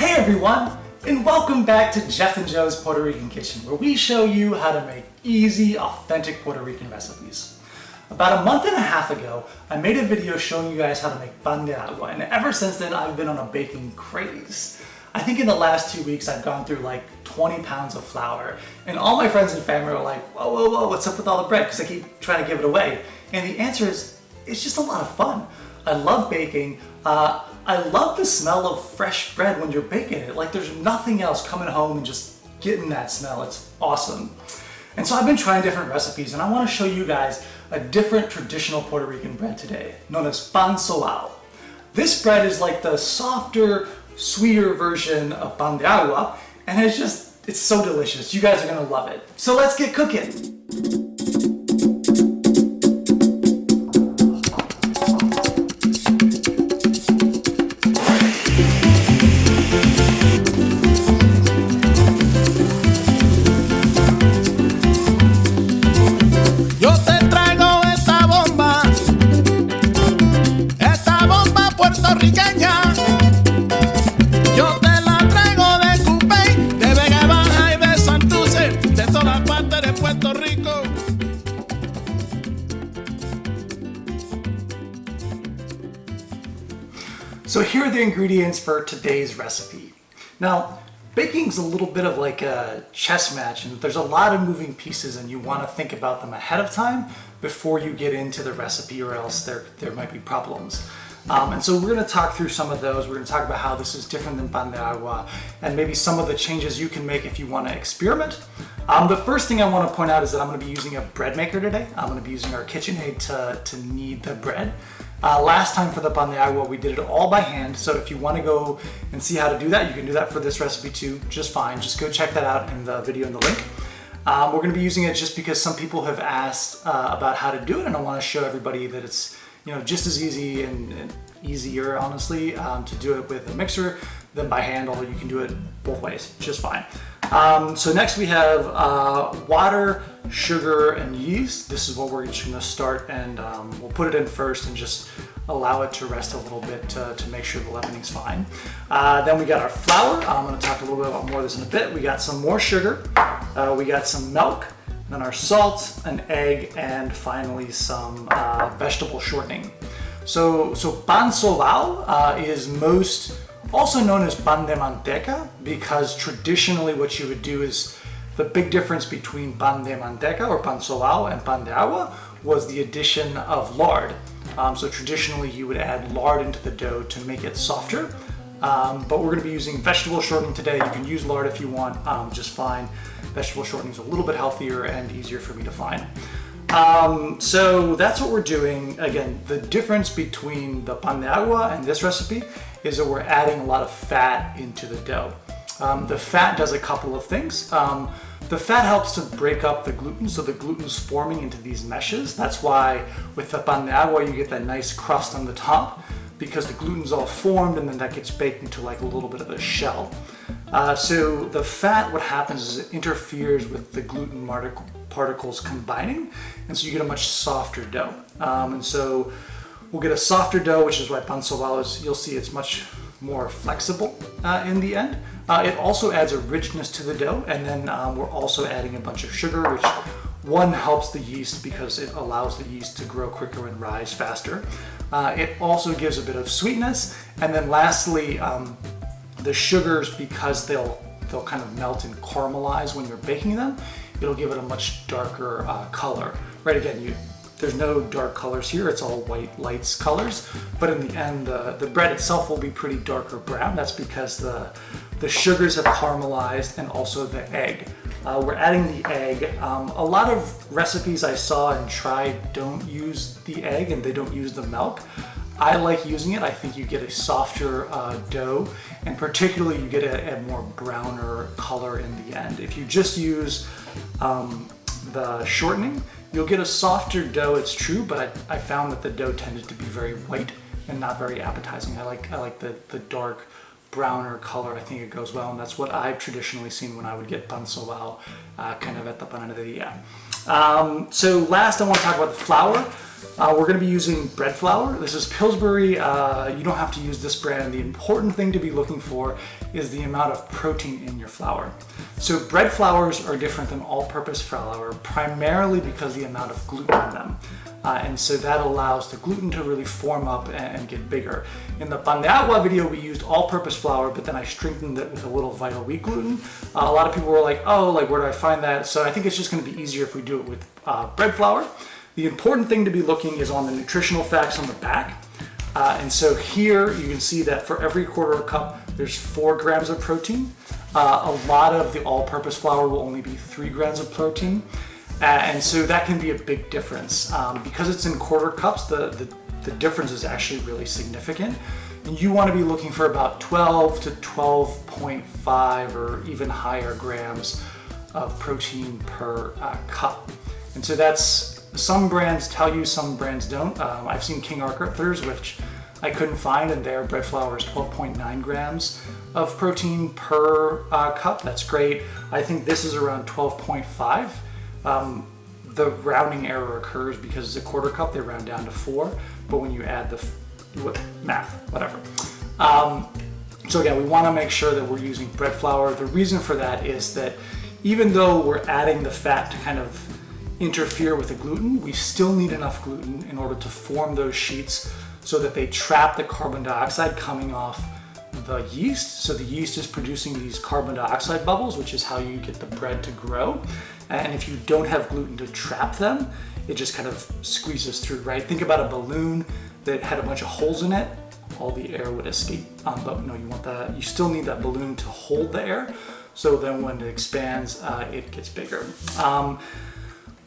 Hey everyone, and welcome back to Jeff and Joe's Puerto Rican Kitchen, where we show you how to make easy, authentic Puerto Rican recipes. About a month and a half ago, I made a video showing you guys how to make Pan de Agua, and ever since then I've been on a baking craze. I think in the last 2 weeks I've gone through like 20 pounds of flour, and all my friends and family are like, whoa, whoa, whoa, what's up with all the bread? Because I keep trying to give it away. And the answer is, it's just a lot of fun. I love baking. I love the smell of fresh bread when you're baking it. Like there's nothing else coming home and just getting that smell. It's awesome. And so I've been trying different recipes, and I want to show you guys a different traditional Puerto Rican bread today, known as Pan Sobao. This bread is like the softer, sweeter version of Pan de Agua, and it's so delicious. You guys are gonna love it. So let's get cooking. So here are the ingredients for today's recipe. Now, baking's a little bit of like a chess match, and there's a lot of moving pieces, and you want to think about them ahead of time before you get into the recipe, or else there might be problems. And so we're going to talk through some of those. We're going to talk about how this is different than Pan de Agua, and maybe some of the changes you can make if you want to experiment. The first thing I want to point out is that I'm going to be using a bread maker today. I'm going to be using our KitchenAid to knead the bread. Last time for the Pan de Agua, we did it all by hand, so if you want to go and see how to do that, you can do that for this recipe too, just fine. Just go check that out in the video in the link. We're going to be using it just because some people have asked about how to do it, and I want to show everybody that it's just as easy and easier, honestly, to do it with a mixer than by hand, although you can do it both ways, just fine. So next we have water, sugar, and yeast. This is what we're just going to start, and we'll put it in first and just allow it to rest a little bit to make sure the leavening's fine. Then we got our flour. I'm going to talk a little bit about more of this in a bit. We got some more sugar. We got some milk, then our salt, an egg, and finally some vegetable shortening. So Pan Sobao is also known as Pan de Manteca, because traditionally what you would do is, the big difference between Pan de Manteca or Pan Sobao and Pan de Agua was the addition of lard. So traditionally you would add lard into the dough to make it softer, but we're going to be using vegetable shortening today. You can use lard if you want, just fine. Vegetable shortening is a little bit healthier and easier for me to find. So that's what we're doing. Again, the difference between the Pan de Agua and this recipe is that we're adding a lot of fat into the dough. The fat does a couple of things. The fat helps to break up the gluten, so the gluten's forming into these meshes. That's why with the Pan de Agua you get that nice crust on the top, because the gluten's all formed and then that gets baked into like a little bit of a shell. So the fat, what happens is it interferes with the gluten particles combining, and so you get a much softer dough. And so we'll get a softer dough, which is why Pan Sobao is, you'll see it's much more flexible in the end. It also adds a richness to the dough, and then we're also adding a bunch of sugar, which one helps the yeast because it allows the yeast to grow quicker and rise faster. It also gives a bit of sweetness, and then lastly, the sugars, because they'll kind of melt and caramelize when you're baking them, it'll give it a much darker color. Right, again, there's no dark colors here, it's all white lights colors, but in the end the bread itself will be pretty darker brown. That's because the sugars have caramelized, and also the egg. We're adding the egg. A lot of recipes I saw and tried don't use the egg and they don't use the milk. I like using it. I think you get a softer dough, and particularly you get a more browner color in the end. If you just use the shortening, you'll get a softer dough, it's true, but I found that the dough tended to be very white and not very appetizing. I like the dark browner color. I think it goes well, and that's what I've traditionally seen when I would get Pan Sobao kind of at the Pan de Agua. So last I want to talk about the flour. We're going to be using bread flour. This is Pillsbury. You don't have to use this brand. The important thing to be looking for is the amount of protein in your flour. So bread flours are different than all-purpose flour, primarily because of the amount of gluten in them. And so that allows the gluten to really form up and get bigger. In the Pan de Agua video, we used all-purpose flour, but then I strengthened it with a little vital wheat gluten. A lot of people were like, oh, like where do I find that? So I think it's just going to be easier if we do it with bread flour. The important thing to be looking is on the nutritional facts on the back. And so here you can see that for every quarter cup, there's 4 grams of protein. A lot of the all-purpose flour will only be 3 grams of protein. And so that can be a big difference. Because it's in quarter cups, the difference is actually really significant. And you want to be looking for about 12 to 12.5 or even higher grams of protein per cup. And so that's, some brands tell you, some brands don't. I've seen King Arthur's, which I couldn't find, and their bread flour is 12.9 grams of protein per cup. That's great. I think this is around 12.5. The rounding error occurs because it's a quarter cup, they round down to 4, but when you add the math, whatever. So again, we want to make sure that we're using bread flour. The reason for that is that even though we're adding the fat to kind of interfere with the gluten, we still need enough gluten in order to form those sheets so that they trap the carbon dioxide coming off the yeast. So the yeast is producing these carbon dioxide bubbles, which is how you get the bread to grow. And if you don't have gluten to trap them, it just kind of squeezes through, right? Think about a balloon that had a bunch of holes in it, all the air would escape. But no, you still need that balloon to hold the air. So then when it expands, it gets bigger.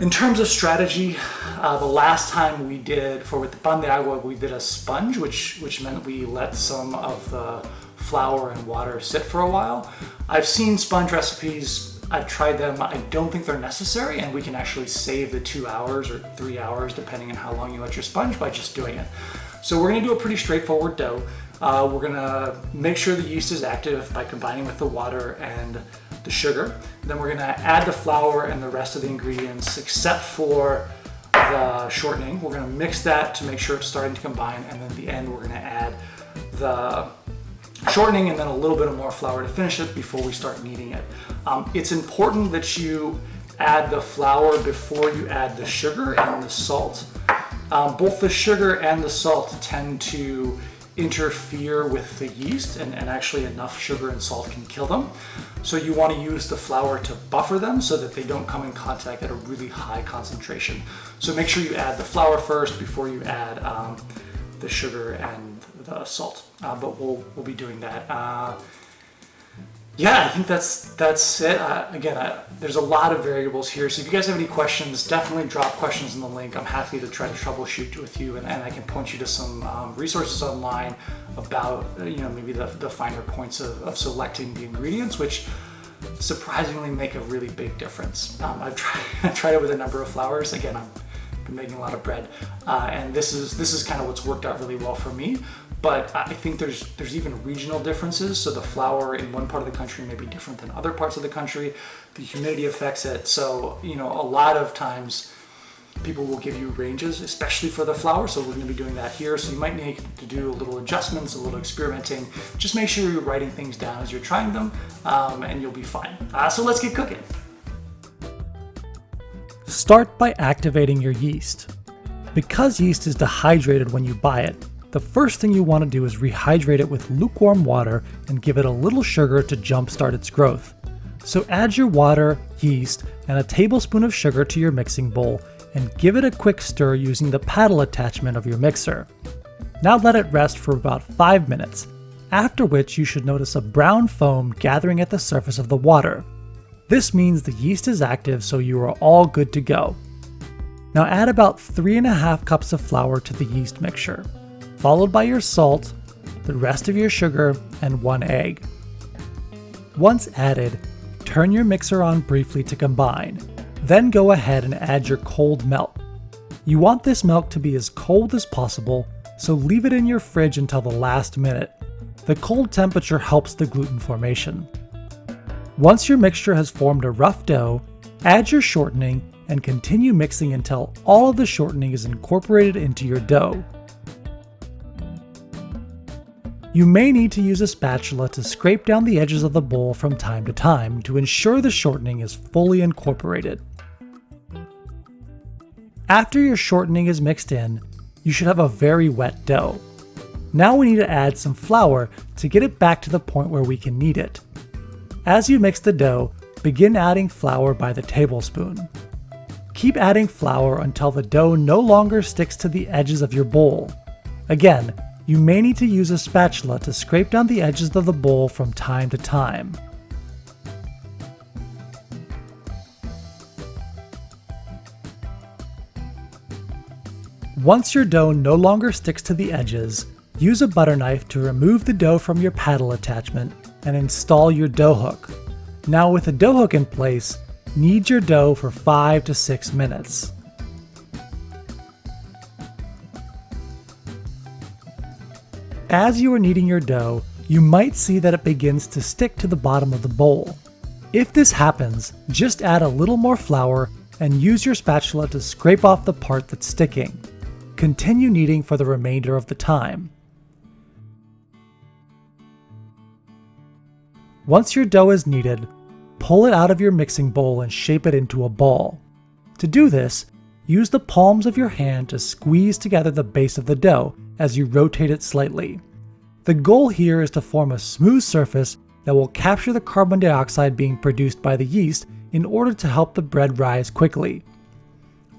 In terms of strategy, the last time we did, with the Pan de Agua, we did a sponge, which meant we let some of the flour and water sit for a while. I've seen sponge recipes, I've tried them, I don't think they're necessary, and we can actually save the 2 hours or 3 hours, depending on how long you let your sponge, by just doing it. So we're gonna do a pretty straightforward dough. We're gonna make sure the yeast is active by combining with the water and the sugar. Then we're gonna add the flour and the rest of the ingredients except for the shortening. We're gonna mix that to make sure it's starting to combine, and then at the end we're gonna add the shortening and then a little bit of more flour to finish it before we start kneading it. It's important that you add the flour before you add the sugar and the salt. Both the sugar and the salt tend to interfere with the yeast, and actually enough sugar and salt can kill them. So you want to use the flour to buffer them so that they don't come in contact at a really high concentration. So make sure you add the flour first before you add the sugar and the salt. But we'll be doing that. Yeah, I think that's it. Again, there's a lot of variables here. So if you guys have any questions, definitely drop questions in the link. I'm happy to try to troubleshoot with you, and I can point you to some resources online about maybe the finer points of selecting the ingredients, which surprisingly make a really big difference. I've tried it with a number of flours. Again, I've been making a lot of bread, and this is kind of what's worked out really well for me. But I think there's even regional differences. So the flour in one part of the country may be different than other parts of the country. The humidity affects it. So, a lot of times people will give you ranges, especially for the flour. So we're going to be doing that here. So you might need to do a little adjustments, a little experimenting. Just make sure you're writing things down as you're trying them, and you'll be fine. So let's get cooking. Start by activating your yeast. Because yeast is dehydrated when you buy it, the first thing you want to do is rehydrate it with lukewarm water and give it a little sugar to jumpstart its growth. So add your water, yeast, and a tablespoon of sugar to your mixing bowl and give it a quick stir using the paddle attachment of your mixer. Now let it rest for about 5 minutes, after which you should notice a brown foam gathering at the surface of the water. This means the yeast is active, so you are all good to go. Now add about 3.5 cups of flour to the yeast mixture, followed by your salt, the rest of your sugar, and 1 egg. Once added, turn your mixer on briefly to combine. Then go ahead and add your cold milk. You want this milk to be as cold as possible, so leave it in your fridge until the last minute. The cold temperature helps the gluten formation. Once your mixture has formed a rough dough, add your shortening and continue mixing until all of the shortening is incorporated into your dough. You may need to use a spatula to scrape down the edges of the bowl from time to time to ensure the shortening is fully incorporated. After your shortening is mixed in, you should have a very wet dough. Now we need to add some flour to get it back to the point where we can knead it. As you mix the dough, begin adding flour by the tablespoon. Keep adding flour until the dough no longer sticks to the edges of your bowl. Again, you may need to use a spatula to scrape down the edges of the bowl from time to time. Once your dough no longer sticks to the edges, use a butter knife to remove the dough from your paddle attachment and install your dough hook. Now with the dough hook in place, knead your dough for 5 to 6 minutes. As you are kneading your dough, you might see that it begins to stick to the bottom of the bowl. If this happens, just add a little more flour and use your spatula to scrape off the part that's sticking. Continue kneading for the remainder of the time. Once your dough is kneaded, pull it out of your mixing bowl and shape it into a ball. To do this, use the palms of your hand to squeeze together the base of the dough as you rotate it slightly. The goal here is to form a smooth surface that will capture the carbon dioxide being produced by the yeast in order to help the bread rise quickly.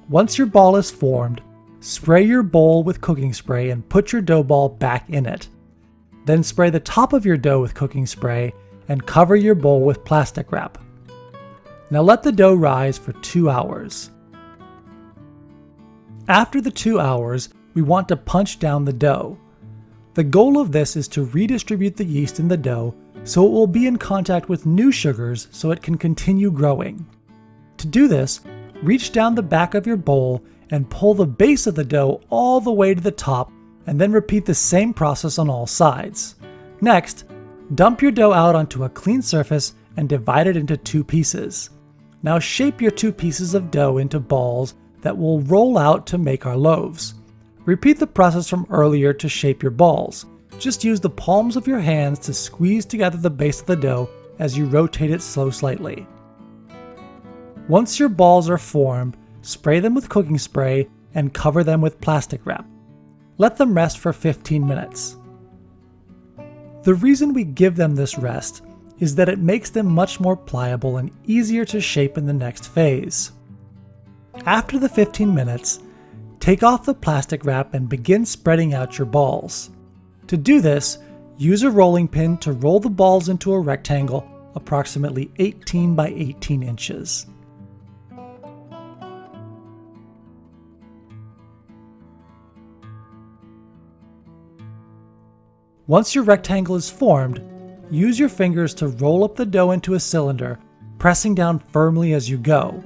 Once your ball is formed, spray your bowl with cooking spray and put your dough ball back in it. Then spray the top of your dough with cooking spray and cover your bowl with plastic wrap. Now let the dough rise for 2 hours. After the 2 hours, we want to punch down the dough. The goal of this is to redistribute the yeast in the dough so it will be in contact with new sugars so it can continue growing. To do this, reach down the back of your bowl and pull the base of the dough all the way to the top, and then repeat the same process on all sides. Next, dump your dough out onto a clean surface and divide it into 2 pieces. Now shape your 2 pieces of dough into balls that will roll out to make our loaves. Repeat the process from earlier to shape your balls. Just use the palms of your hands to squeeze together the base of the dough as you rotate it slightly. Once your balls are formed, spray them with cooking spray and cover them with plastic wrap. Let them rest for 15 minutes. The reason we give them this rest is that it makes them much more pliable and easier to shape in the next phase. After the 15 minutes, take off the plastic wrap and begin spreading out your balls. To do this, use a rolling pin to roll the balls into a rectangle approximately 18 by 18 inches. Once your rectangle is formed, use your fingers to roll up the dough into a cylinder, pressing down firmly as you go.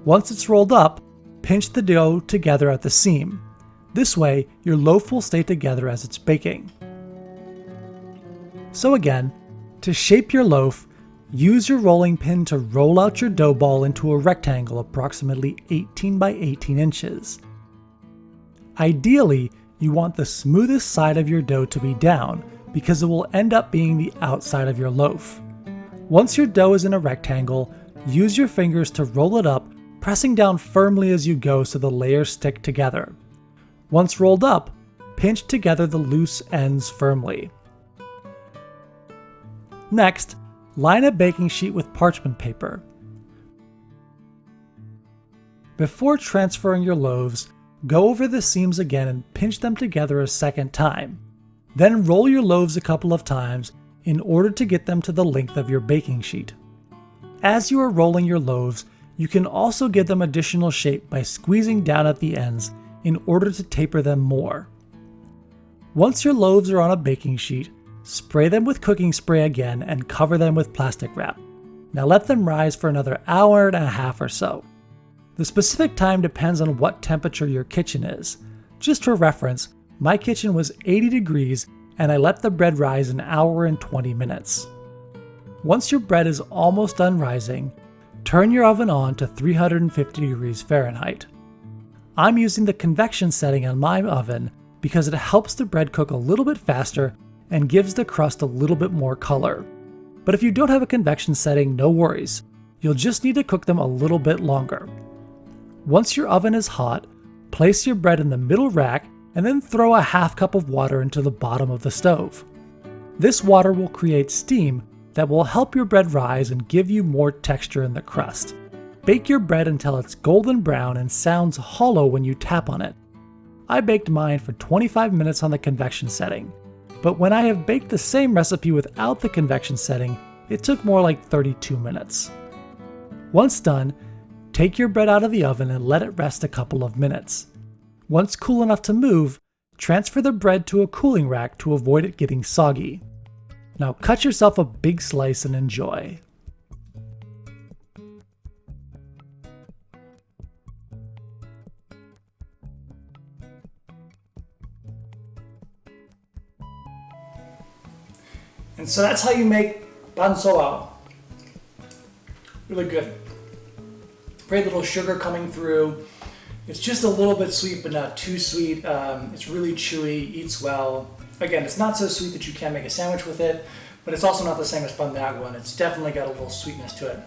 Once it's rolled up, pinch the dough together at the seam. This way, your loaf will stay together as it's baking. So again, to shape your loaf, use your rolling pin to roll out your dough ball into a rectangle approximately 18 by 18 inches. Ideally, you want the smoothest side of your dough to be down because it will end up being the outside of your loaf. Once your dough is in a rectangle, use your fingers to roll it up, pressing down firmly as you go so the layers stick together. Once rolled up, pinch together the loose ends firmly. Next, line a baking sheet with parchment paper. Before transferring your loaves, go over the seams again and pinch them together a second time. Then roll your loaves a couple of times in order to get them to the length of your baking sheet. As you are rolling your loaves, you can also give them additional shape by squeezing down at the ends in order to taper them more. Once your loaves are on a baking sheet, spray them with cooking spray again and cover them with plastic wrap. Now let them rise for another hour and a half or so. The specific time depends on what temperature your kitchen is. Just for reference, my kitchen was 80 degrees and I let the bread rise an hour and 20 minutes. Once your bread is almost done rising, turn your oven on to 350 degrees Fahrenheit. I'm using the convection setting on my oven because it helps the bread cook a little bit faster and gives the crust a little bit more color. But if you don't have a convection setting, no worries. You'll just need to cook them a little bit longer. Once your oven is hot, place your bread in the middle rack and then throw a half cup of water into the bottom of the stove. This water will create steam that will help your bread rise and give you more texture in the crust. Bake your bread until it's golden brown and sounds hollow when you tap on it. I baked mine for 25 minutes on the convection setting, but when I have baked the same recipe without the convection setting, it took more like 32 minutes. Once done, take your bread out of the oven and let it rest a couple of minutes. Once cool enough to move, transfer the bread to a cooling rack to avoid it getting soggy. Now cut yourself a big slice and enjoy. And so that's how you make Pan Sobao. Really good. Great little sugar coming through. It's just a little bit sweet, but not too sweet. It's really chewy, eats well. Again, it's not so sweet that you can't make a sandwich with it, but it's also not the same as Pan de Agua, and it's definitely got a little sweetness to it.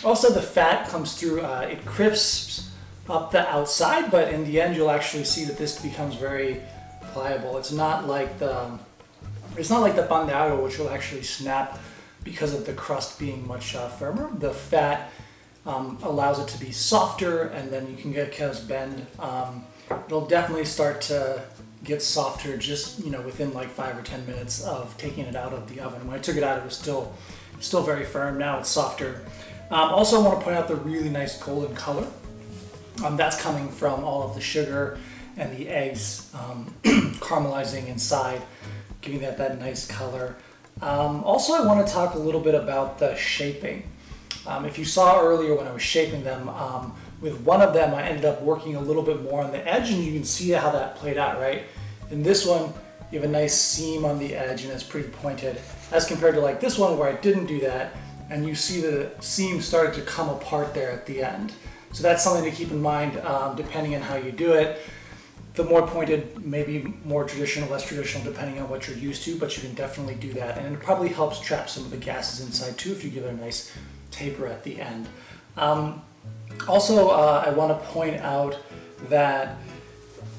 Also, the fat comes through, it crisps up the outside, but in the end, you'll actually see that this becomes very pliable. It's not like the Pan de Agua, which will actually snap because of the crust being much firmer. The fat allows it to be softer, and then you can get Kez bend. It'll definitely start to get softer just within like 5 or 10 minutes of taking it out of the oven. When I took it out, it was still very firm. Now it's softer. Also, I want to point out the really nice golden color. That's coming from all of the sugar and the eggs caramelizing inside, giving that nice color. Also, I want to talk a little bit about the shaping. If you saw earlier when I was shaping them, with one of them I ended up working a little bit more on the edge, and you can see how that played out, right? In this one, you have a nice seam on the edge and it's pretty pointed, as compared to like this one where I didn't do that, and you see the seam started to come apart there at the end. So that's something to keep in mind depending on how you do it. The more pointed, maybe more traditional, less traditional, depending on what you're used to, but you can definitely do that. And it probably helps trap some of the gases inside too if you give it a nice taper at the end. Also, I want to point out that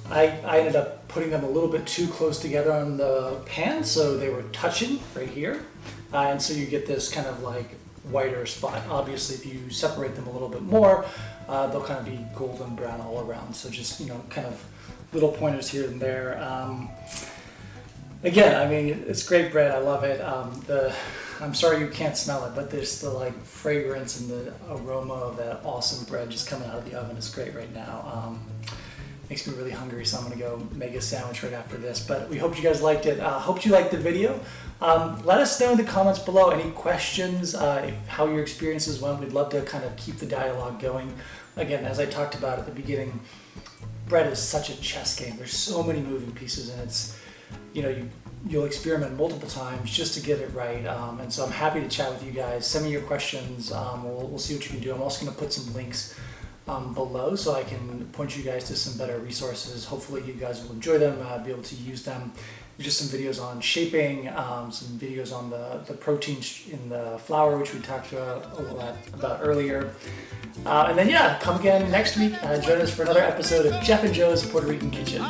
I ended up putting them a little bit too close together on the pan, so they were touching right here. And so you get this kind of like whiter spot. Obviously, if you separate them a little bit more, they'll kind of be golden brown all around. So just, kind of little pointers here and there. Again, I mean, it's great bread. I love it. I'm sorry you can't smell it, but there's the like fragrance and the aroma of that awesome bread just coming out of the oven is great right now. Makes me really hungry, so I'm gonna go make a sandwich right after this. But we hope you guys liked it. Hope you liked the video. Let us know in the comments below any questions, how your experiences went. We'd love to kind of keep the dialogue going. Again, as I talked about at the beginning, bread is such a chess game. There's so many moving pieces, and it's, you'll experiment multiple times just to get it right. And so I'm happy to chat with you guys. Send me your questions. We'll see what you can do. I'm also going to put some links below so I can point you guys to some better resources. Hopefully you guys will enjoy them, be able to use them. Just some videos on shaping, some videos on the protein in the flour, which we talked about earlier. And then, come again next week. Join us for another episode of Jeff and Joe's Puerto Rican Kitchen.